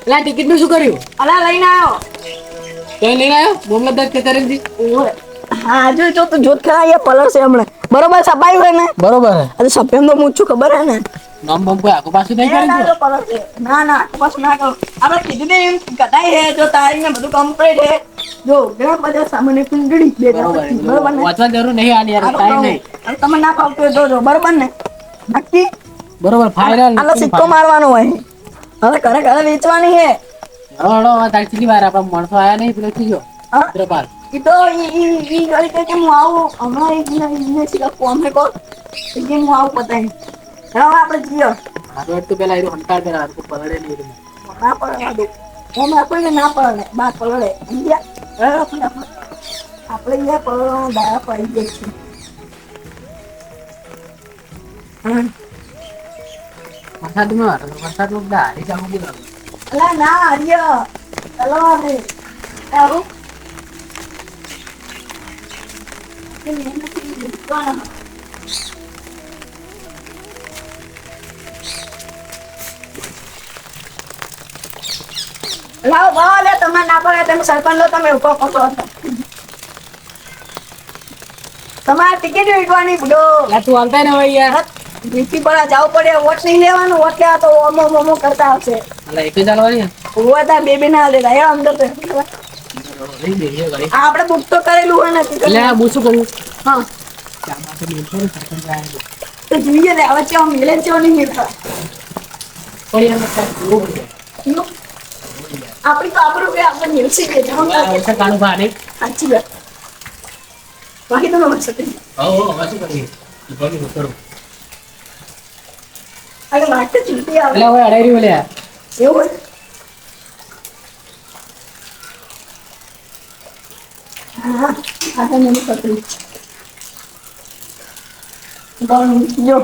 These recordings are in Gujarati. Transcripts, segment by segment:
લા ટિકિટ નું શું કર્યું? અલા લઈને આવ્યો. તો લઈને આવ્યો મોહમ્મદ કેતરજી. હા જો તો તું જોત ખરા એ પલર છે હમણે બરોબર સપાયું હે ને બરોબર હે. અરે સપ્ટેમ્બર તો હું છું ખબર હે ને નામ બમ કોઈ આખો પાછું નહીં કરી દો. પલર છે ના બસ ના કરો આપણે કીધું ને એમ કટાઈ હે જો તારીખ ને બધું કમ્પ્લીટ હે જો ઘણા બધા સામાન્ય કુંડળી બરોબર ને વાંચવા જરૂર નહીં આની યાર ટાઈમ નહીં. તમે ના ફાવતું હોય જોજો બરોબર ને નક્કી બરોબર ફાઇનલ. આલો સિક્કો મારવાનો હોય હવે ઘરે વેચવાની હે. હળો તારી કેટલી વાર આપણા માણસો આયા નહીં પેલો કીજો ચિત્રપાલ ઈ તો ઈ ગળી કે હું આવું હમણાં ઈને સીધા ફોન મે કોલ કે હું આવું પતાઈ હવે આપણે જીઓ આ તો પેલા એ હંકાર પેલા આ પલડે નહીં ના પડવા દો હું કોઈ ના પડે બાર પલડે ઇન્ડિયા આપણે ઇન્ડિયા પડવાનો દાડા પડી ગઈ છે વરસાદમાં દારી જાવું બોલાવ. અલા ના હરિયો ચલો આપણે આવું લાવો ભાવ લે તમે ના પડે તમે સરપંચ લો તમે ઉભો પકડો તમારે ટિકિટ વેચવાની બુડો તું હાલતા ને હવે યાર ડીપી પર જાવ પડે વોટ નહીં લેવાનું વોટ લેવા તો ઓમો મોમો કરતા આવશે અલા એક જ હાલવાની ઓવા તા બે ના લે રહ્યા અંદર તો આપણે બુક તો કરેલું હોય ને એટલે આ હું શું કરું હા તો જોઈએ ને હવે ચેવા મિલે ચેવા નહીં મિલતા આપણી તો આપણું કે આપણે મિલશે કે કાણું ભાડે સાચી વાત બાકી તો નમસ્તે હવે શું કરીએ કરું અરે માટે ચૂંટી આવે એટલે હવે અડાઈ રહ્યું લે એવું હા આ તો મને પકડી જો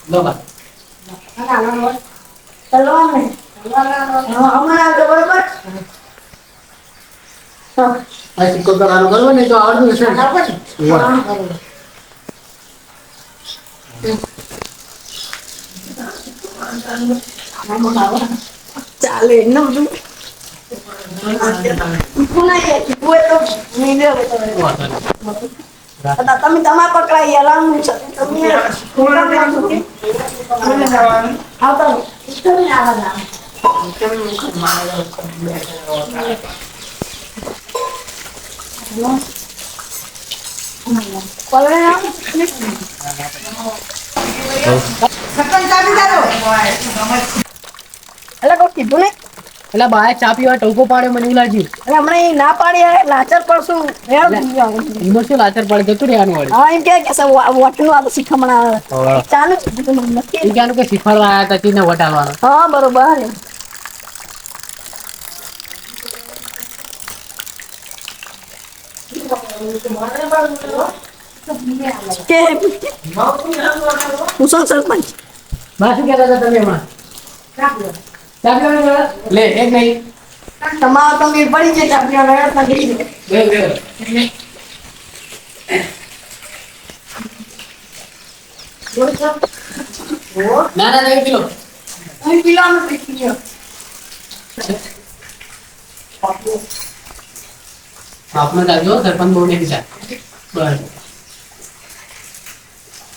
લો બા આ સિક્કો કરવાનો કરવો ને તો આવડતું હશે ચાલે એમને બધું તમે તમાર પકડાઈ અલાર્મ છે તમે આવતા તમે આવવાના એટલે કોઈ કીધું ને એટલે બાય ચા પીવા ટોકો પાડ્યો મને એવું લાગ્યું એટલે હમણાં એ ના પાડી લાચાર પડશું એમાં શું લાચર પડે જતું રહેવાનું વળી હા એમ કે વોટનું આ તો શીખમણા ચાલુ છે નક્કી એ ક્યાંનું કે શીખવાડવા આવ્યા હતા ચીને વટાડવાનો હા બરોબર કે મુસલ સરપંચ બા શું કહેતા હતા તમે હમણાં ચા પીવા લે એક નહીં તમારો તો મીર પડી જાય ચાપીઓ લડત નથી ના ના નહીં પીલો અહીં પીવાનું પીઓ આપનો ચાલજો સરપંચ બહુ નહીં ચાલ બસ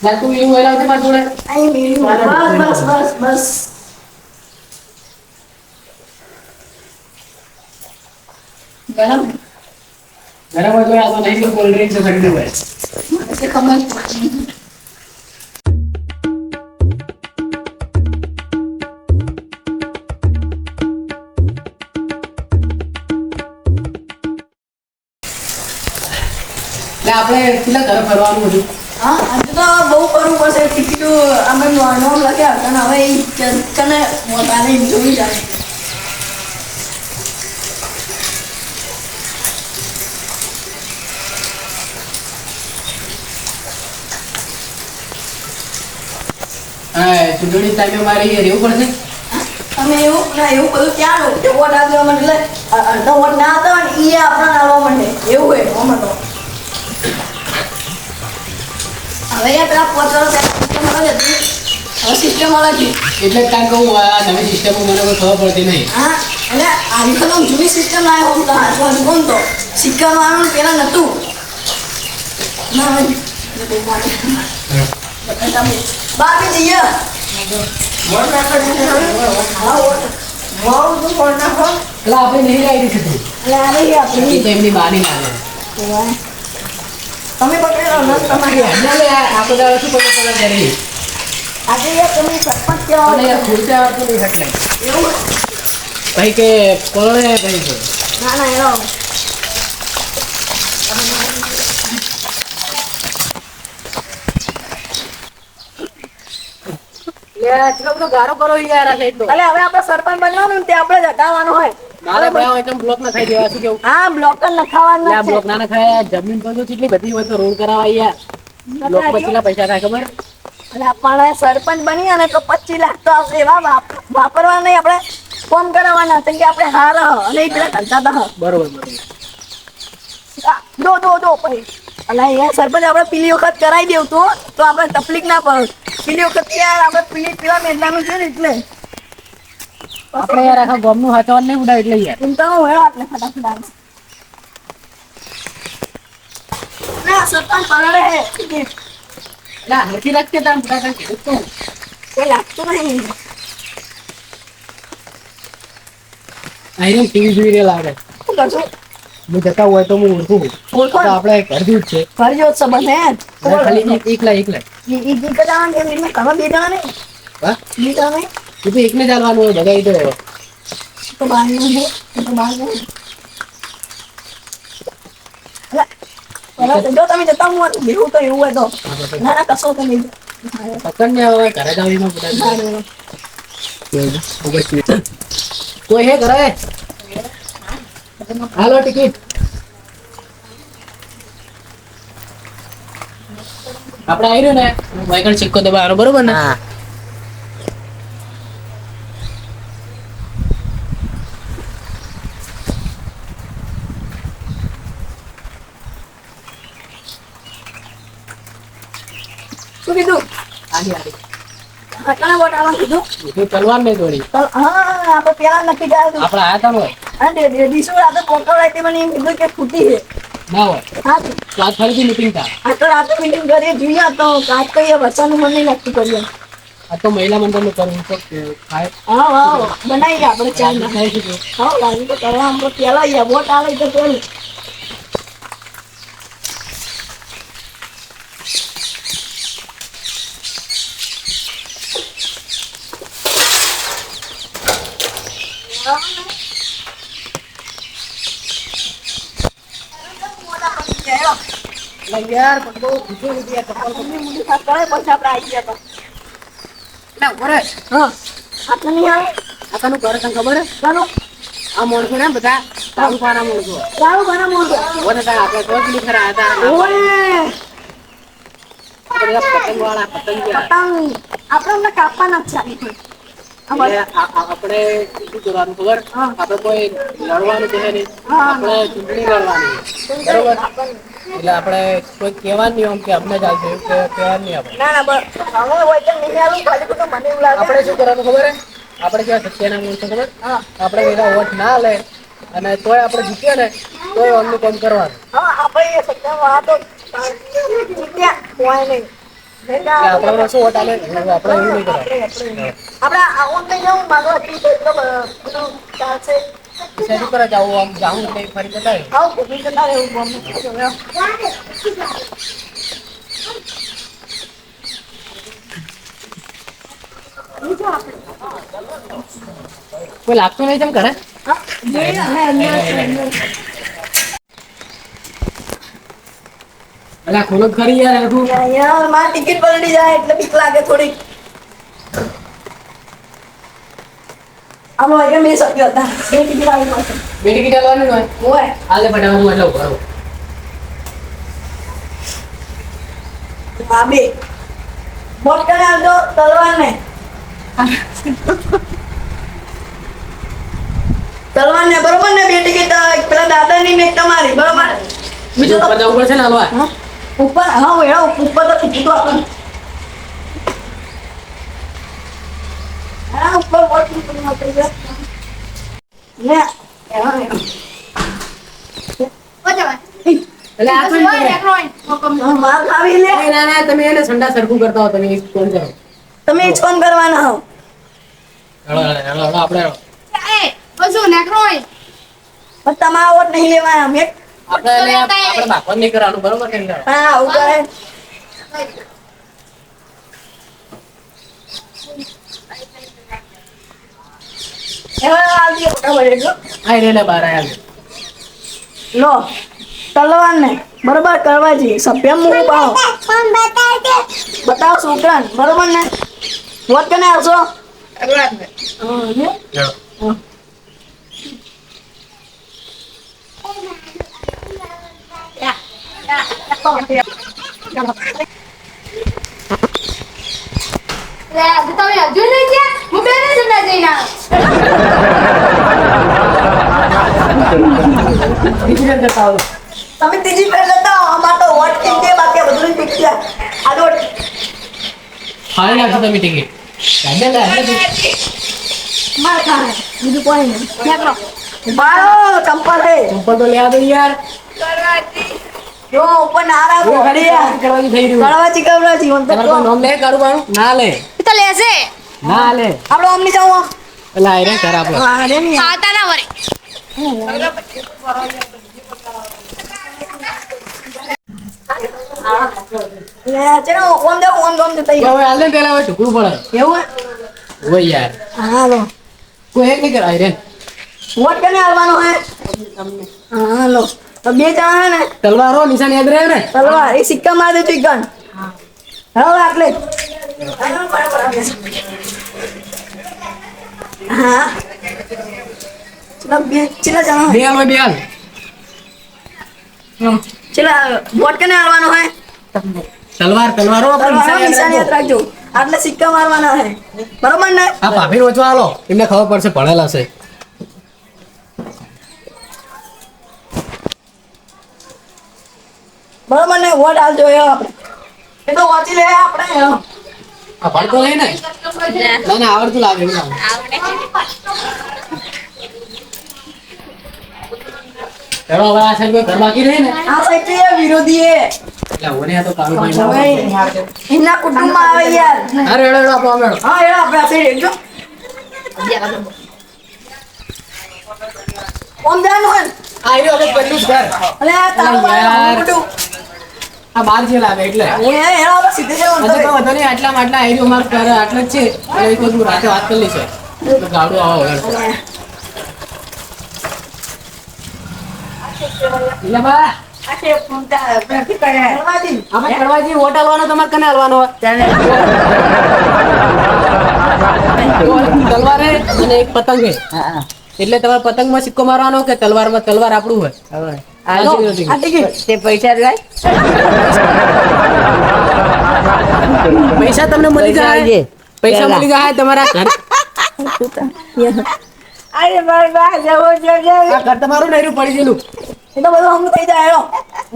ના તું એવું વેલા છે મારા જોડે અહીં બસ ગરમ ગરમ હોય તો આ તો નહીં તો કોલ્ડ ડ્રિંક છે ઠંડી હોય મને ખબર આપણે કેટલા ઘર ફરવાનું હતું હા આજે તો બહુ કરવું પડશે ટિકિટો અમે નોમ લખ્યા હતા હવે એ કને મોટાને જોઈ જાય ચૂંટણી ટાઈમે મારે રહેવું પડશે તમે એવું બધું ક્યાં લો કે વોટ આપવા માંડે એટલે અડધો વોટ ના આવતા હોય ને એ આપણને આવવા માંડે એવું હોય આમાં તો હવે યાર પેલા 5 વર્ષ સિસ્ટમ મળે છે હવે સિસ્ટમ મળે છે એટલે જ કાંઈ કહું આ નવી સિસ્ટમો મને કોઈ ખબર પડતી નહીં. હા એટલે આવી તો જૂની સિસ્ટમ લાવ્યો હું તો કોણ તો સિક્કા મારવાનું પેલા નતું ના બાકી જઈએ એટલે આપણે નહીં આવી છે તું. એ તો એમની બાની ના લે. તમે પકડેલો ન તમારી ના લે, આપણે દાડો શું ખબર પડે ત્યારે. આજે યાર તમે સરપંચ અને કહેવાય યાર ખુરશી આવડતું નહીં એટલે. એવું ભાઈ કે કોણે ભાઈ છે. ના ના એનો એટલો બધો ગારો કરો યાર આ સાઈડ નો. અલે હવે આપણે સરપંચ બનવાનું ને તે આપણે જ હટાવવાનું હોય મારે ભાઈ હોય તો બ્લોક ના ખાઈ દેવા શું કેવું. હા બ્લોક જ લખાવાનું આ બ્લોક ના ખાય જમીન પર તો કેટલી બધી હોય તો રોડ કરાવાય યાર. બ્લોક પર કેટલા પૈસા થાય ખબર? અને આપણે સરપંચ બની અને તો 25 લાખ તો આવશે એવા વાપરવા નહીં આપણે ફોન કરાવવાના કેમ કે આપણે હાર અને એ પેલા ધંધા તો બરોબર બરોબર. દો પછી અને અહીંયા સરપંચ આપણે પેલી વખત કરાવી દેવું તો આપણે તકલીફ ના પડે પેલી વખત યાર આપણે પેલા મેદાનું છે ને એટલે આપણે યાર આખા ગામનું હાથવાનું નહીં ઉડાય એટલે યાર. એમ તો હું હેડો આપણે ફટાફટ આવે ના સરપંચ પગાડે હે ના નથી રાખતે તાર બધા કીધું તો. કોઈ લાગતું નહીં આઈને ટીવી જોઈ રહ્યા લાગે. શું કરશું હું જતા હોય તો હું ઓળખું. ઓળખો તો આપણે ઘર જ છે. કરજો સંબંધ હે અને ખાલી એકલા એકલા. ઈ જણા ને એમને ઘરમાં બે જણા નહીં હા બે જણા નહીં એ તો એકને ચાલવાનું હોય બધા એ તો તો બહાર નું છે તો બહાર નું જો તમે જતા હું બેહું તો એવું હોય તો ના ના કશો તો નહીં પકડ ને હવે ઘરે જ આવીને બધા કોઈ હે ઘરે હાલો ટિકિટ આપણે આવી રહ્યું ને વાયકણ સિક્કો દબાવવાનો બરોબર ને શું કીધું આની આની ઘણા વોટ આવવાનું કીધું એ તલવાર નહીં દોડી હા આપણે પેલા નક્કી ગયા આપણે આયા તા હોય અને દીસુ રાતે પકડાઈ મને એમ કીધું કે ફૂટી છે ના હોય હા તો આજ ફરીથી મીટિંગ થાય. આ તો રાતે મીટિંગ કરીએ જોઈએ તો કાચ કહીએ વચ્ચાનું મને નહીં લાગતું કરીએ આ તો મહિલા મંડળનું કરવું તો થાય. હા હા બનાવી ગયા આપણે ચાર ના થાય છે હા લાગી તો કરવા આમ તો પેલા ગયા વોટ આવે તો પેલું યાર પણ બહુ ખુશી થઈ ગયા ચપ્પલ મમ્મી મુંડી સાફ કરે પછી આપણે આવી ગયા તો ના ઉભરે હા આપણે નહીં આવે આ તને ઘરે તને ખબર હે ચાલો આ માણસો ને બધા સારું પાના માણસો સારું બના મોટો ઓને તા આપણે કોઈ ખરા હતા ઓય બધા પતંગ વાળા પતંગિયા પતંગ આપણે અમને કાપવાના જ ચાલી હોય આપણે શું કરવાનું ખબર આપણે કોઈ લડવાનું છે નહીં હા. આપણે ચૂંટણી લડવાની બરોબર એટલે આપણે કોઈ કહેવાનું નહીં આમ કે અમને જ આવશે એવું કહેવાનું નહીં આપણે ના ના બસ હવે હોય તો નહીં આવું ખાલી ખોટું મને એવું લાગે આપણે શું કરવાનું ખબર હે આપણે કેવા સત્યાના માણસો ખબર હા આપણે એના વોટ ના લે અને તોય આપણે જીતીએ ને તોય અમને કામ કરવાનું હા આપણે એ સત્તા વાતો જીત્યા હોય નહીં એટલે આપણે શું વોટ આલે આપણે એવું નહીં કરવાનું આપણે આવું નહીં જવું માગવા એટલો બધું ચાલશે શેરી પર જ આવું આમ જાઉં એટલે ફરી જતા આવું ભૂલી જતા રહેવું ગમે કોઈ લાગતું નહીં તેમ કરે એટલે ખોલો ખરી યાર આખું યાર મારી ટિકિટ પલટી જાય એટલે બીક લાગે થોડી આમ વાગે મેં શક્યો હતા બે ટિકિટ આવી પડશે બે ટિકિટ આવવાનું હોય હોય હાલે ફટાફટ હું એટલે ઉભો રહું હા બે વોટ કરે આવજો તલવાર ને તલવાર ને બરોબર ને બે ટિકિટ પેલા દાદાની ને એક તમારી બરોબર બીજું તો ઉપર જવું પડશે ને હાલવા હા? ઉપર હા એનો ઉપર તો કીધું આપણે હા ઉપર વોટ કરી લે એટલે આ શું કરે? માર ખાવી લે ના ના તમે એને સંડા સરખું કરતા હો તમે ફોન કરો. તમે જ ફોન કરવાના હો હેલો આપણે પણ તમારા વોટ નહીં લેવાના મેં આપણે બાપન નહીં કરવાનું બરોબર કે નહીં? હા આવું કરે એવા આવજો બરાબર જો આ રે લે બાર આયા. લો તલવાર ને બરોબર કરવા જઈએ સભ્ય મું પાવ બતાવ છોકરાન બરોબર ને વોટ કને આવશો તમે હજુ નહીં ગયા હું બેને જમવા જઈને બીજી વાર કરતા આવો. તમે ત્રીજી ફેર લેતા આવો અમાર તો વોટ કેમ કે બાકી બધું ફિક્સ છે આ વોટ ફાડી નાખો તમે ટિકિટ. કાઢે લે એટલે માર ખાને બીજું કોઈ નહીં નીકળો બારો ચંપલ હે ચંપલ તો લે આ દો યાર. જો ઉપર ના રાખો હું ખાલી હરિયા કરવાની થઈ રહ્યું. કળવાચી કળવાચી હું તો તમારે કોઈ નામ લે કાઢું બાનું? ના લે. તો લેશે ના લે. આપણો અમની જાવ એટલે આ રે કર આપણે. હા રે ની ખાતા ના વરે લે ચલો ઓમ દે તઈ હવે હાલ દે પેલા હવે ઢુકડું પડે. એવું ઓય યાર. હા લો કોઈ એક નહીં કરાય રે. વોટ કને આલવાનો હે હા લો તો બે જણા હે ને તલવારો નિશાન યાદ રહે ને? તલવાર એ સિક્કા માર દે તું ગન હા આટલે હા ચલો બે ચલા જણા બે હાલ હોય બે હાલ. ચલા વોટ કને આલવાનો હે તલવારો આપણે તલવાર નિશાન નિશાન યાદ યાદ રાખજો આટલે સિક્કા મારવાના હે બરોબર ને આ ભાભી ઓછવા હાલો એમને ખબર પડશે ભણેલા છે. બરોબર ને વોટ આલજો એ આપણે એ તો વાંચી લે આપણે આ ભણતો નહીં ને? ના ના આવડતું લાગે એવું લાગે. હેલો હવે આ સાઈડ કોઈ ઘર બાકી રહે ને આ સાઈડ એ વિરોધી એ એટલે ઓને આ તો કાળું ભાઈ ના આવે. એના કુટુંબમાં આવે યાર અરે હેડો હેડો આપણો મેળો. હા એ આપણે આ સાઈડ એકજો ઓમ જાનું હે આ રહ્યો આપણે પેલું જ ઘર. અલે આ તારું યાર. બધું આ બાર જે લાગે એટલે એ આપણે સીધે જવાનું હજુ તો વધુ નહીં આટલા માટલા આ રહ્યો મારું ઘર આટલે જ છે એટલે એ તો તું રાતે વાત કરી લઈશ તો ગાડું આવો હવે. એટલે બા આખે ફૂંટા પ્રેક્ટિસ કરે હરવાજી આપણે કરવાજી વોટ આલવાનો તમારે કને આલવાનો હોય? તલવાર હે અને એક પતંગ હે એટલે તમારે પતંગમાં સિક્કો મારવાનો કે તલવારમાં? તલવાર આપણું હોય. આ ટિકિટ તે પૈસા જાય પૈસા તમને મળી જાય. પૈસા મળી જાય તમારા ઘર. અરે મારે બહાર જવો જોઈએ આ ઘર તમારું નહેરું પડી ગયેલું એ તો બધું હમ થઈ જાય હેલો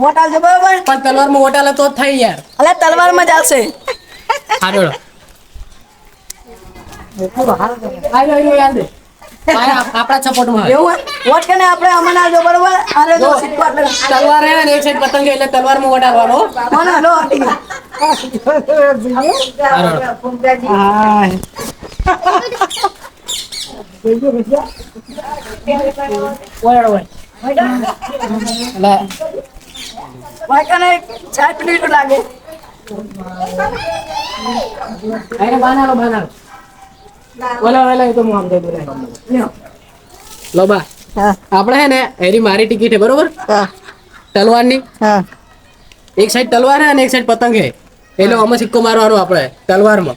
વોટ આલજો બરોબર પણ તલવારમાં વોટ આલે તો જ થાય યાર. અલે તલવારમાં જ આવશે હારો આયો યાદ દે. આપણા સપોર્ટમાં એવું હે વોટ કને આપણે અમન આલજો બરોબર આરે જો સિક્કો આટલે તલવાર હે અને એક સાઈડ પતંગ હે એટલે તલવારમાં વોટ આલવાનો. કોને લો ટિકિટ એટલે વોટ કને 4 મિનિટ લાગે આને બાનાલો ઓલા એ તો હું આમ દઈ દઉં. લ્યો લો બા હા આપણે હે ને એરી મારી ટિકિટ હે બરોબર હા તલવારની. હા એક સાઈડ તલવાર હે અને એક સાઈડ પતંગ હે એટલે આમાં સિક્કો મારવાનો આપણે તલવારમાં.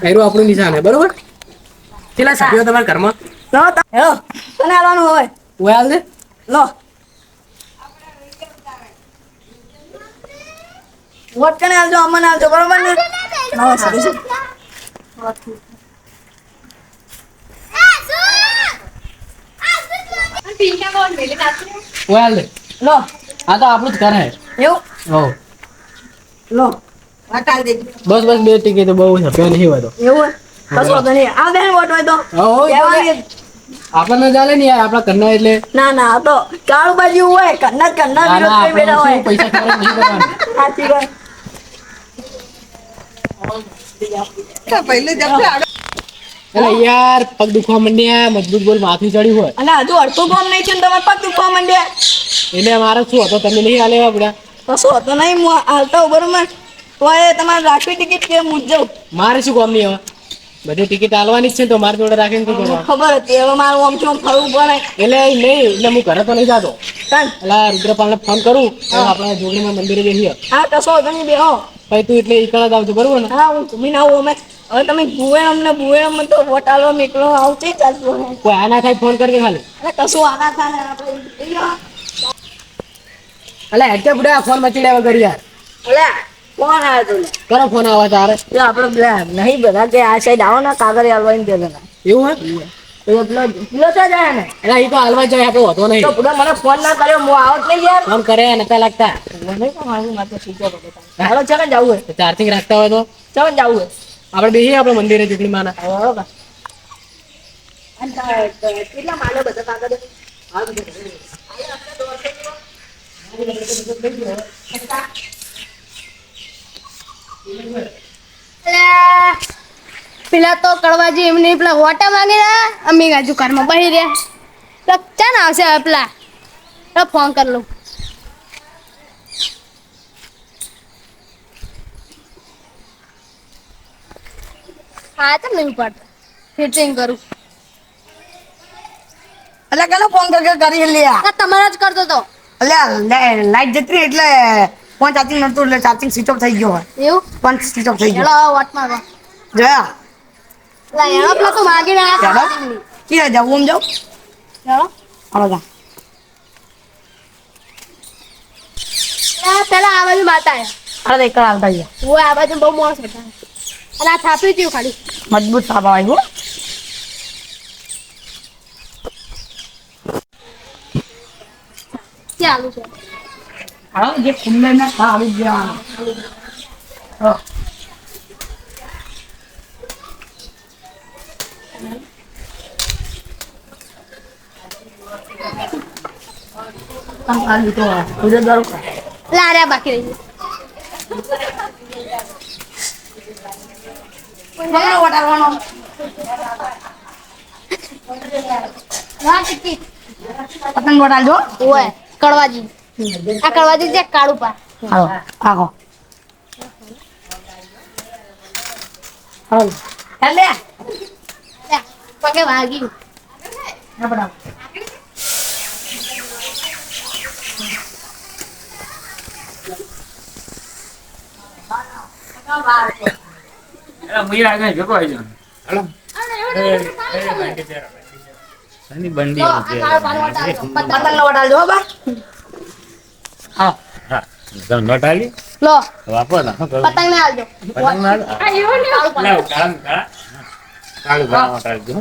એરું આપણું નિશાન હે બરોબર. કેટલા સભ્યો તમારા ઘરમાં? લો હેલો કને આલવાનું હવે ઓય હાલ દે. લો વોટ કને આલજો અમન આલજો બરોબર ને લો સીધે ઓય હાલ દે. લો આ તો આપણું જ ઘર હે. એવું હો લો હટાવી દેજો. બસ બસ 2 ટિકિટ બહુ છે પેન નહીં હોય તો એવું હોય? કશો વાંધો નહીં. આ બેન વોટ હોય તો હા, હોય તો કહેવાની. આપણને ચાલે ને યાર આપણા ઘરના એટલે ના ના આ તો કાળુ બાજુ હોય કન્ના ના વિરોધ ના કરી બેઠા આપણે હોય શું પૈસા ખર્ચ નહીં કરવાના સાચી વાત. અરે યાર પગ દુખવા માંડ્યા મજબૂત બોલ માથું ચડ્યું હોય અને હજુ અડધું કામ નહીં છે ને તમારે પગ દુખવા માંડ્યા. એટલે મારે શું હતો તમે નહીં હાલે આપડા કશો હતો નહીં હું હાલતો બરોબર તો એ તમારે રાખવી ટિકિટ કે હું જ જાઉં. મારે શું કામ નહીં હવે બધી ટિકિટ આલવાની જ છે તો મારી જોડે રાખીને શું મને કરવાનું ખબર હતી હવે મારું આમ છું આમ ફરવું પડે. એટલે નહીં એટલે હું ઘરે તો નહીં જાતો કાંઈ. એટલે રુદ્રપાલને ફોન કરું તો આપણે જોગણીમાં મંદિરે જઈએ હા કશો હતો નહીં બેહો. પછી તું એટલે ઈકણા જ આવજો બરોબર ને હા હું ઘૂમીને આવું અમે. હવે તમે ભુવે અમને તો વટાલો નીકળો આવતી ચાલતું હોય. કોઈ આ ના થાય ફોન કરજે ખાલી અરે કશું આના થાય ને આપણે જઈ આવો. એટલે હેઠે બુડા ફોન મચીડ્યા વગર યાર ઓલા કોણ આવ્યો તું લે? કરો ફોન આવે તારે જો આપણે પેલા નહીં બધા કે આ સાઈડ આવો ને કાગળ આલવાની દે ને એવું હોય તો પેલો તો જાય ને એટલે એ તો હાલવા જાય આપણે હોતો નહીં તો પૂરા મને ફોન ના કર્યો હું આવત નહીં યાર. ફોન કરે નતા લાગતા મને તો મારું માથે સીધો પકડતા. હાલો ચાલો જવું હોય ચાર્જિંગ રાખતા હોય તો ચાલો જવું હોય. આપણે બેસીએ આપણે મંદિરે ચૂંટણી માના બરોબર. કેટલા માલો બધા કાગળ અલ્યા, પેલા તો કડવાજી એમને પેલા હોટા માંગી રહ્યા અમે ગાજુ કારમાં બહી રહ્યા પેલા ચાન આવશે હવે પેલા ફોન કરી લઉં. હા તો નહીં પડતા ફિટિંગ કરું એટલે કેનો ફોન કરી લ્યા આ તમારા જ કરતો તો એટલે લાઈટ જતી રહી એટલે ફોન ચાર્જિંગ નતું એટલે ચાર્જિંગ સ્વિચ ઓફ થઈ ગયો હોય. એવું ફોન સ્વિચ ઓફ થઈ ગયો હેલો વોટ મારવા જોયા પેલા હેલો પેલા તો માગી રહ્યા ચાલો. charging ની. ક્યાં જાવું આમ જાઉં હેલો હાલો જા. પેલા આ બાજુ માતા આવ્યા અરે એકલા હાલતા ગયા હું આ બાજુ બહુ મોસ હતા અને આ થાપી હતી ખાલી મજબૂત સાબા આવ્યું ચાલુ છે હા જે ખુલ્લે ના હા આવી જ જવાનું હા આ લીધો ઉધર દારૂ લાર્યા બાકી રહી મને વટાડવાનો હા ટિકિટ પતંગ વટાડજો ઓય કડવાજી આ કડવાજી જે કાળું પા હાલો આવો હાલો લે લે, પગે વાગ્યું ના પડાવ મુઈ આગળ ભેગો આવી જાવ એની બંડી જો, આ કાળું પાન વટાડજો. પતંગ નો વટાડજો હો બા હા હા તમે નટાલી લો વાપર ના શું કરું પતંગ ને આલજો પતંગ ના કાળું પાન. લાવ કાળું કાળું નટાલજો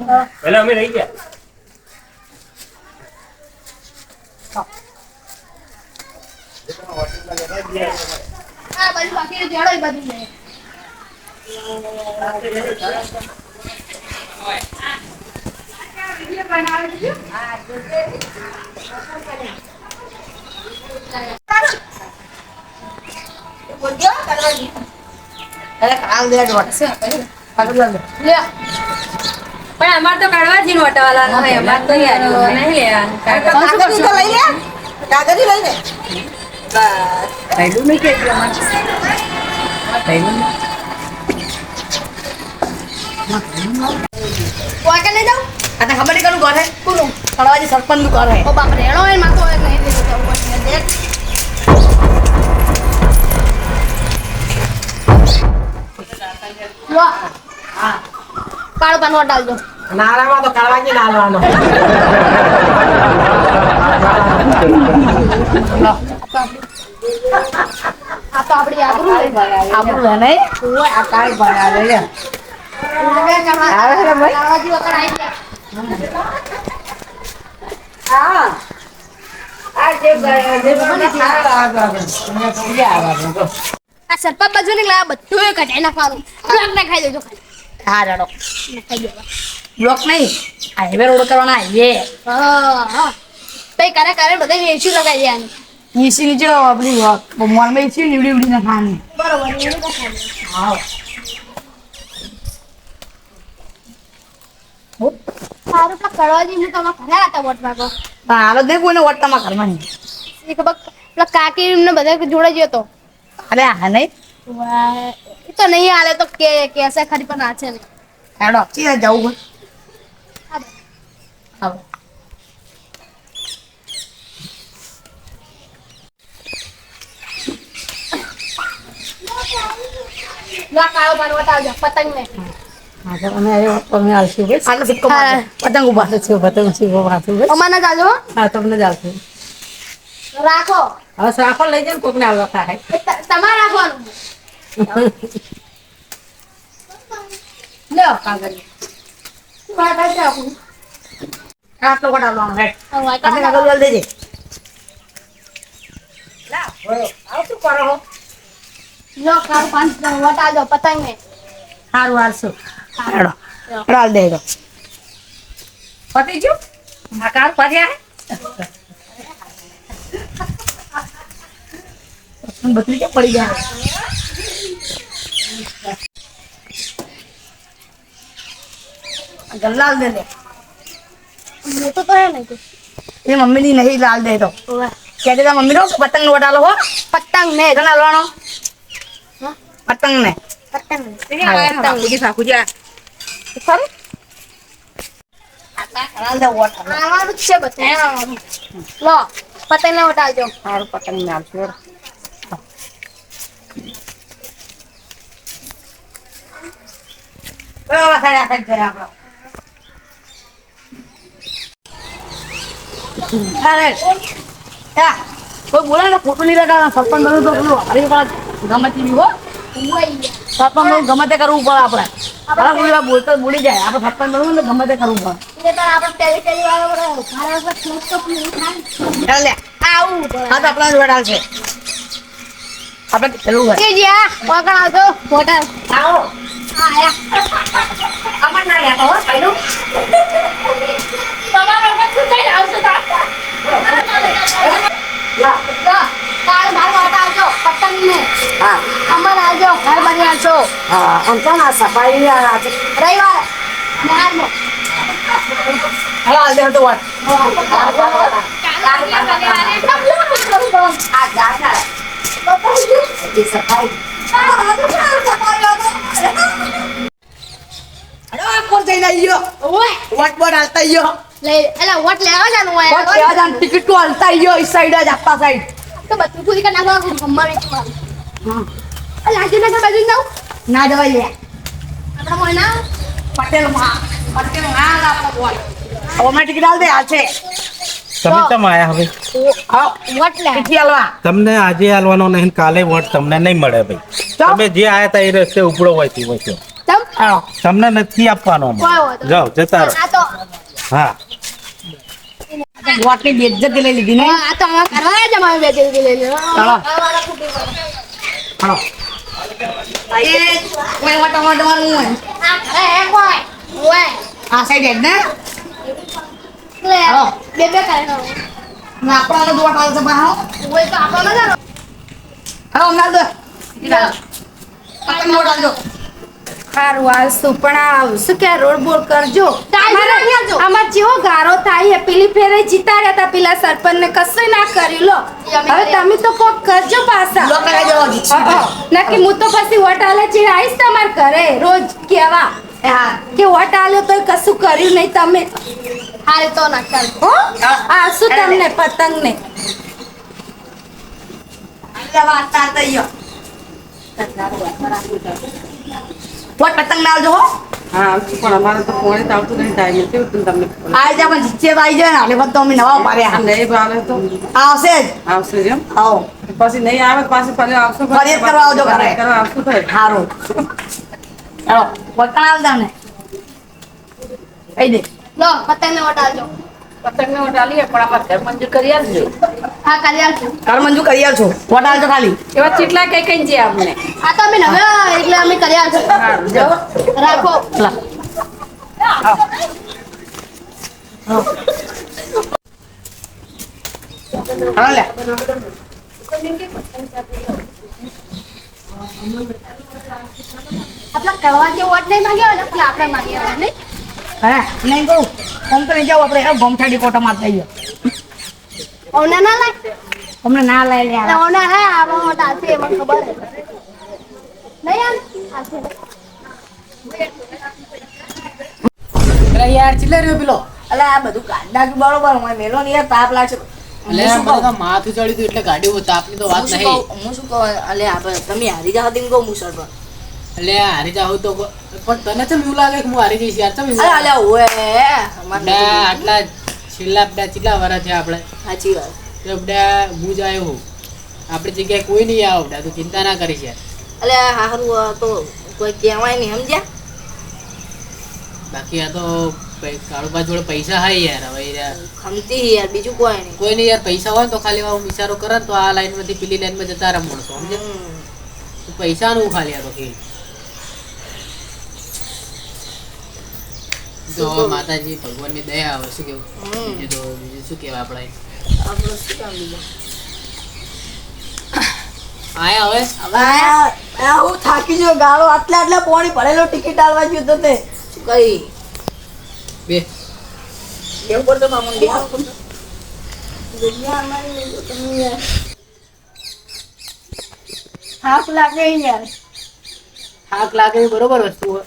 પેલા અમે રહી ગયા આ બાજુ બાકી રહી હેડો એ બાજુ જઈએ. અરે કાલ દે વટસે આગળ લે લે પણ અમાર તો કાઢવાથી વટાવાલા હોય અમાર તો યાર નહીં લેવાનું કાગળ તો લઈ લે કાગળ લઈ લે બસ નહીં કે વાકે લઈ જાઉં આ ખબર નહીં કરું ઘર હે કોનું કડવાજી સરપંચ નું ઘર હે ઓ બાપ રે હેડો એ માથો એક નહીં લઈ જવું પડશે દેખ લો કાળું પાન વટાડજો નારામાં તો કડવાજી નાલવાનો આ તો આપડી આબરૂ લે આપણું હે નહીં આ કાઈ ભણા લે આવે છે ભાઈ કાળવાજી વખત આવી ગયા હા આ જે જે મને સારા લાગે છે મને પૂજા આવે છે આ સરપા બાજુ નીકળ્યા બધું એ કઢાઈ નાખવાનું બ્લોક ના ખાઈ દેજો ખાલી હા રડો નાખાઈ દેવા બ્લોક નહીં હાઈવે રોડ કરવાના હાઈવે હા તઈ કરે બધા એસી લગાવી દેવાની એસી નીચે આપણી મોલમાં એસી નીવડી ઉડી ના ખાવાની બરોબર એવું લગાવી હા સારું પેલા કડવાજી હું તમારા ઘરે હતા વોટ માંગો હાલ જ નહીં કોઈને વટતામાં કરવાની એ ખબર પેલા કાકી એમને બધા જોડે ગયો તો અરે હા નહીં એ તો નહીં હાલે તો કેસે ખરી પણ આ છે ને હેડો ચીરા જવું હા લા કાળો બાર વટાવજો પતંગ ને હા તો અમે આવ્યો તમે આવશું બસ આટલો સિક્કો હા. મારજો. પતંગ ઉભા છે પતંગ શીખો પાછું બસ અમાને જાજો હા તમને ચાલશે રાખો હવે સાફો લઈ જાય કોકને આવવા થાય તમારે રાખવાનું લ્યો કાગળ વાટા રાખું આટલો વટાવવાનો હેડ આપણે વાટા કાગળ વાળ દેજે લા બોલો આવ શું કરો હો લો કાળો પાંચ વટાવજો પતંગ ને સારું હાલશું હેડો હાલ દે હેડો પતી ગયું આ કાર પત્યા બકરી કે પડી ગયા ગલ્લાલ દે લે મોટો તો હે નહીં એ મમ્મી ની નહીં લાલ દે તો કે દે મમ્મી નો પતંગ નો વટાલો હો પતંગ ને કેના લાવવાનો પતંગ ને પતંગ ને સાકુજી સાકુજી ખરું લાલ દે વટાલો આવાનું જ છે બધું આવાનું. લો પતંગ ને વટાવજો સારું પતંગ ને આપશું કોઈ બોલે ને ફોટો નહીં લગાવવાનો સરપંચ બનવું તો પેલું હરી પાછ ગમે તે હો સરપંચ બનવું ગમે તે કરવું પડે આપણે હા કોઈ બોલતો બોલી જાય આપણે સરપંચ બનવું ને ગમે તે કરવું પડે એટલે તો આપણે ટેલી વાળો મારા પર ક્લિક તો નહીં થાય ચાલ લે આવું હા તો આપણા જોડાલ છે આપણે પેલું હોય કે જી કોકણ આવજો મોટા આવો આયા અમાર ના લેતો હો પહેલું તમારો પછી કઈ આવશે તા કાલ બાર વાટા આવજો પતંગ ને હા અમર આવજો ઘર બની આવજો હા આમ તો ના સફાઈ આજે રવિવારે ને આજનો હાલ હાલ દે તો વાત આ જાના એ સફાઈ અરે કોણ જઈને આવ્યો ઓય વોટ બોટ હાલતા આવ્યો લે એલા વોટ લેવા જાનું હોય વોટ લેવા જાન ટિકિટ તો હાલતા આવ્યો ઈ સાઈડ જ આપા સાઈડ તો બધું પૂરી કરી નાખવા ગમવા વેચી મારું રાજનગર બાજુ જાઉં ના જવાય લે આપણા મોયના પટેલ માં આપો વોટ હવે મેં ટિકિટ હાલ દે હાલ છે તમે કેમ આયા હવે હા વોટ લે ટિકિટ હાલવા તમને આજે હાલવાનો નહીં કાલે વોટ તમને નહીં મળે ભાઈ ચમ? તમે જે આયા તા એ રસ્તે ઉપડો હોય તે હોય તમ હા તમને નથી આપવાનો કોઈ વાંધો નહીં. જાઓ જતા રહો આ તો હા વોટ ની બેઇજ્જતી લઈ લીધી ને આ તો અમારે કરવા જ અમારે બે જલ્દી લઈ લે ચાલો. હાલો એ કોઈ વોટ તમારું હોય આ ઘરે હે કોઈ ઓય આ સાઈડ હેડ ને લે હાલો. બે કરે નો ના આપણને જ વોટ હાલશે બા ઓય તો આપણો ના જાણો હાલો નાલ દો પતંગ વોટ હાલજો સારું આવશું પણ આવશું કે રોડ બોલ કરજો ટાઈમ નહીં આવજો. અમાર જેવો ગારો થાય પેલી ફેરે જીતાડ્યા હતા પેલા સરપંચ ને કશું ના કર્યું લો હવે તમે તો કોક કરજો પાછા લો કરાઈ દેવો જીત નક્કી હું તો પછી વોટ આલે છે આવીશ તમાર ઘરે રોજ કેવા હા કે વોટ આલ્યો તો કશું કર્યું નહીં તમે હારે તો ના ચાલ હો આવશું તમને પતંગ ને લેવા તાર તૈયો વોટ પતંગ ના આવજો હો હા પણ અમારે તો ફોને તો આવતું નહીં ટાઈમ નથી હોતું તમને આઈ જા પણ જીતે તો આઈ જાય ને હાલે તો અમે નવા પાડ્યા નહીં આવે તો આવશે જ આવશે જેમ આવો પછી નહીં આવે તો પાછી ફરી આવશો ફરિયાદ કરવા આવજો ઘરે. ફરિયાદ કરવા આવશું તો સારું ચાલો વટણ આવતા ને કહી દે લો પતંગ ને વટાવજો પતંગ ને ઉડાલીએ પણ આમાં ઘર મંજૂર કરી આપજો હા કરી આલશું. કાલ મંજૂર કરી આલશો ફોટા આલજો ખાલી એવા ચીટલા કઈ કઈ છે આપણે આ તો અમે નવ્યા એટલે અમે કરી આલશું. રાખો. હા લે આપણા કરવા જે વોટ નહીં માંગ્યો ને એટલે આપણે માંગ્યા હોય નહીં. હા નહીં કહું આમ તો નહીં જાવ આપણે ગમછાડી કોટા મારતા આવીએ ઓના ના લાય. અમને ના લઈ લે એટલે ઓના હે આવા મોટા છે મને ખબર છે. નહીં આમ આશે. અરે યાર ચિલ્લા રહ્યો પેલો અલે આ બધું કાઢ નાખ્યું બરોબર મને મેલો ને યાર તાપ લાગશે એટલે મને તો માથું ચડ્યું હતું એટલે ગાડી તાપની તો વાત નહીં. હું શું કહું અલે આપણે તમે હારી જાવ તેમ કહું હું સર એટલે હારી જાવ તો પણ તને ચમ એવું લાગે કે હું હારી જઈશ યાર ચમ એવું અલે લાગે? અલે ઓએ બધા આટલા છેલ્લા બધા કેટલા વર્ષ થયા આપણે સાચી વાત તો બધા હું જ આવ્યો હું આપણી જગ્યાએ કોઈ નહીં આવો બધા તું ચિંતા ના કરીશ યાર. અલે હારું તો કોઈ કહેવાય નહીં સમજ્યા બાકી આ તો કાળુબા જોડે પૈસા હાય યાર હવે યાર ખમતી યાર બીજું કોઈ નહીં કોઈ નહીં યાર પૈસા હોય ને તો ખાલી આવું વિચારો કરે ને તો આ લાઈન માંથી પેલી લાઈન માં જતા રહે માણસો સમજે પૈસા નું ખાલી આ તો ખેલ તો માતાજી ભગવાન ની દયા આવે શું કેવું બીજું શું કેવાય આપણે આપણે શું કામ બીજું આયા હવે હવે હું થાકી ગયો ગાળો આટલા પોણી ભરેલો ટિકિટ આલવા ગયો તો તે શું કઈ બે કેમ કરતો મામું બિહાર કરતો દુનિયા અમારી તો તમે યાર હાફ લાગે યાર. થાક લાગે એ બરોબર વસ્તુ હોય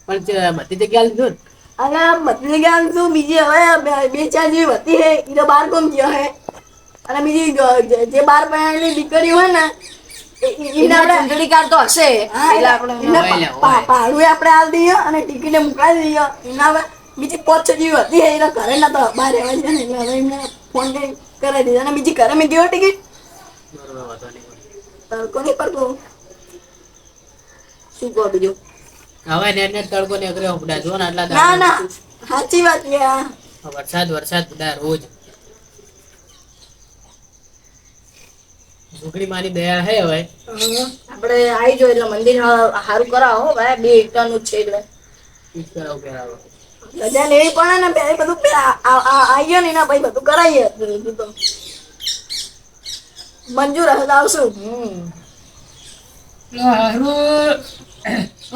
પણ બધી જગ્યા લીધું ને અને બધી જગ્યા શું બીજી હવે બે ચાર જેવી હતી હે એ તો બાર કોમ ગયો હે અને બીજી જે બાર પહેરેલી દીકરી હોય ને એને આપણે ચૂંટણી કાર્ડ તો હશે એટલે આપણે ભાડું આપણે આલ દઈએ અને ટિકિટે મુકાવી દઈએ એના હવે બીજી 5-6 જેવી હતી એના ઘરે ના તો બહાર રહેવા છે ને એટલે હવે એમને ફોન કરી દીધા અને બીજી ઘરે મેં ગયો ટિકિટ બરોબર વાંધો નહીં. કોની પર કહું શું કહો બીજું હવે નેટ તડકો નીકળ્યો બધા જો ને આટલા ના દાડા ના સાચી વાત છે આ વરસાદ બધા રોજ ઝુકડી માની દયા હે હવે આપણે આવી જો એટલે મંદિર સારું કરાવો ભાઈ 2 એકટાનું જ છે એટલે ઈ જ કરાવો કરાવો રજા લેવી પડે ને બે બધું આવીએ ને એના પછી બધું કરાવીએ બીજું તો મંજૂર હશે તો આવશું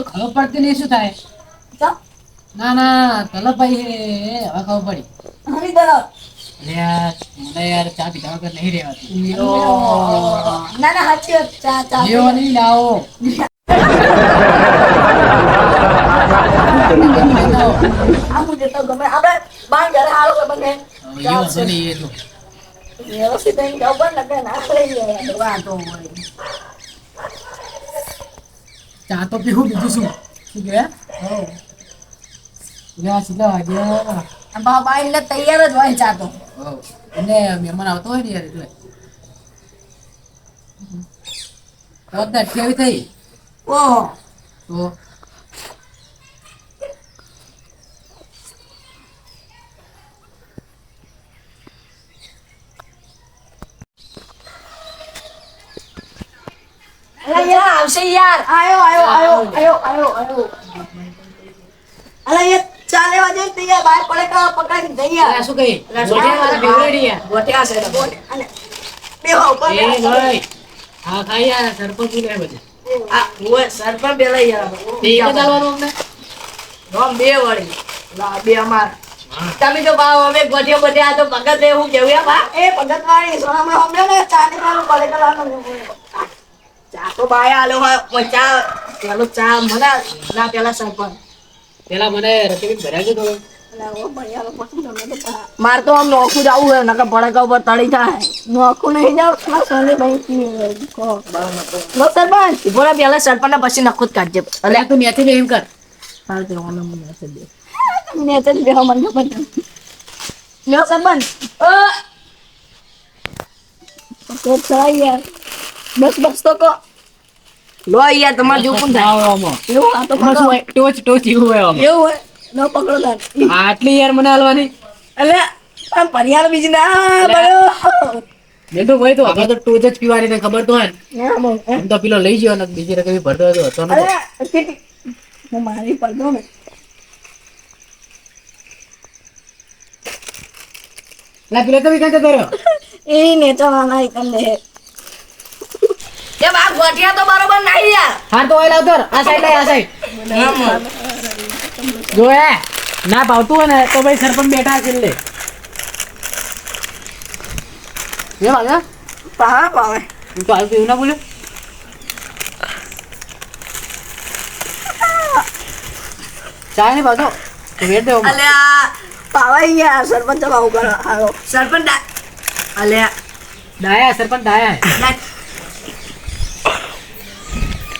ખબર પડતી નહીં શું થાય ચાલ ના ના તલભાઈ હવે ખબર પડી હરી તરફ અરે યાર મને યાર ચા પીધા વગર નહીં રહેવાતું ના ના સાચી વાત ચા ચા લેવો નહીં લાવો આવું જતો ગમે આપણે બાર ઘરે હાલો બને એવો છે ને એ તો વ્યવસ્થિત અહીં જાવ પણ લગે ના લઈ વાતો હોય ચા તો પીવું બીજું શું શું કે સીધા વાગ્યા બાબા એટલે તૈયાર જ હોય ચા તો એટલે મહેમાન આવતો હોય ને યાર એટલે તો 28 થઈ ઓહો તો અલા યાર આવશે યાર આયો અલા યાર ચા લેવા જઈ તૈયાર બહાર પડે કા પકડીને જઈ યાર શું કહી બેવડી યાર ગોઠ્યા છે અને બેહો ઉપર એ ભાઈ હા ખાઈ યાર સરપંચ લે બધે આ ઓય સર પર બેલા યાર તે એક જ આવવાનું અમને રોમ બે વળી લા બે અમાર તમે તો ભાવ હવે ગોઠિયો ગોઠિયા આ તો ભગત એ હું કેવું યાર એ ભગત વાળી સોનામાં હમણે ને ચા ને કાનું પડે કલાનું ચા તો બાયા આલો હોય ચા પેલો ચા મને ના પેલા સરપંચ પેલા મને રતિબેન ભર્યા ગયો માર તો આમ નોખું જ આવું હોય નકર ભડકા ઉપર તળી જાય નોખું નહીં જાવ સોને ભાઈ લો સરપંચ બોલા પેલા સરપંચ ને પછી નખું જ કાઢજે અરે તું ન્યાથી એમ કર હાલ તે ઓમે મને મેસેજ દે મેસેજ બેહો મને ખબર લ્યો સરપંચ તો ચલાઈ યાર બસ તો કો લો યાર તમાર જો કોણ થાય એવું આ તો પકડો ટોચ એવું હોય આમાં. એવું હોય નો પકડો તાર આટલી યાર મને હાલવાની અલે આમ પરિયાર બીજી ના બળ્યો મેં તો ભાઈ તો હવે તો ટોચ જ પીવાની તને ખબર તો હોય ને. ના બોલ એમ તો પેલો લઈ ગયો ને બીજી રકમ ભરતો હતો હતો ને. અરે કેટલી હું મારી પડતો ને લા પેલો તો વિકાસ જતો રહ્યો. એ નેચવાના એકંદે એ બા ગોઠિયા તો બરોબર નહીં યાર હાર તો ઓય લાવતો આ સાઈડ લઈ આ સાઈડ. જો હે ના ભાવતું હોય ને તો ભાઈ સરપંચ બેઠા છે લે. એ વાગા પાવા પાવે તું તો આવ એવું ના બોલ્યો. ચાય ને બાજો વેટ દે ઓમાં. અલ્યા પાવા યાર સરપંચ બાબુ કરો હાલો સરપંચ અલ્યા ડાયા સરપંચ ડાયા હે.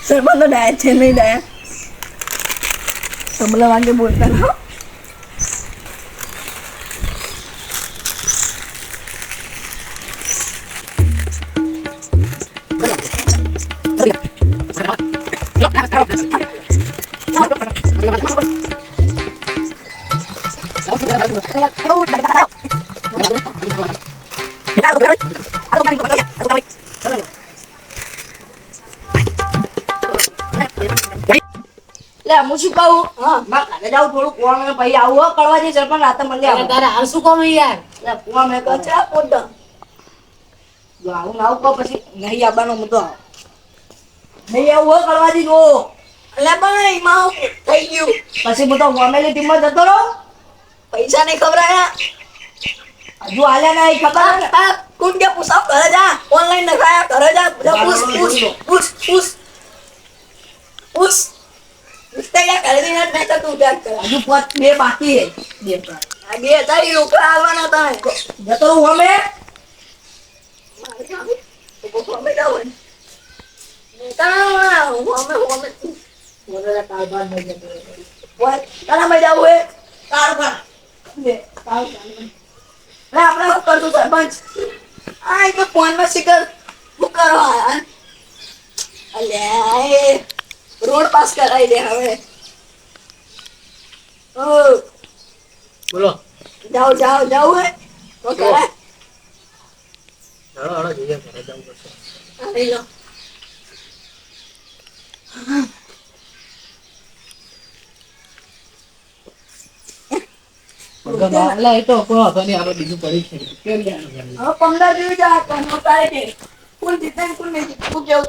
સરપંચ તો ડાયા છે નહીં ડાયા તબલા વાગે બોલતા રહો લે હું શું કહું હા મારે ઘરે જાઉં થોડું કોણ ને પછી આવું હો કરવા જઈ સરપંચ રાતે મળે અરે તારે હાલ શું કામ હે યાર. લે કોણ મેં કચરા પોત જો આવું ના આવું કહો પછી નહીં આવવાનો મુદ્દો નહીં આવું હો કરવા જઈ જો એટલે પણ એમાં થઈ ગયું પછી હું તો ફેમિલી ટીમમાં જતો રહું પૈસા નહીં ખવડાયા હજુ હાલ્યા નહીં ખબર કોણ કે પૂછાવ ઘરે જા ઓનલાઈન નખાયા ઘરે જા પૂછ પૂછ પૂછ પૂછ પૂછ ઉસ્તેયા કરે ને મેં તો તું જાગ કર હજુ બે બાકી હે બે આ બે તારી રોકડા આવવાના હતા જતો હું અમે તો અમે જાવ નેતા હું અમે મોરા કાલ બાદ નહીં જતો ઓય તારા મે જાવ હે કાલ બાદ બે કાલ લે આપણે શું કરતું સરપંચ આ તો ફોન માં શીખર હું કરો અલ્યા રોડ પાસ કરાવી દે હવે ઓ બોલો. જાઓ જાઓ જાઓ હે તો કરે હાલો હાલો જઈએ ઘરે જવું પડશે. આવી લો એટલે એ તો કોઈ હતો નહીં આપણે બીજું પડી છે કેમ જાણું. હવે 15 દિવસ જા કોણ તારે કે કોણ જીતે કોણ નહીં જીતે તું કેવું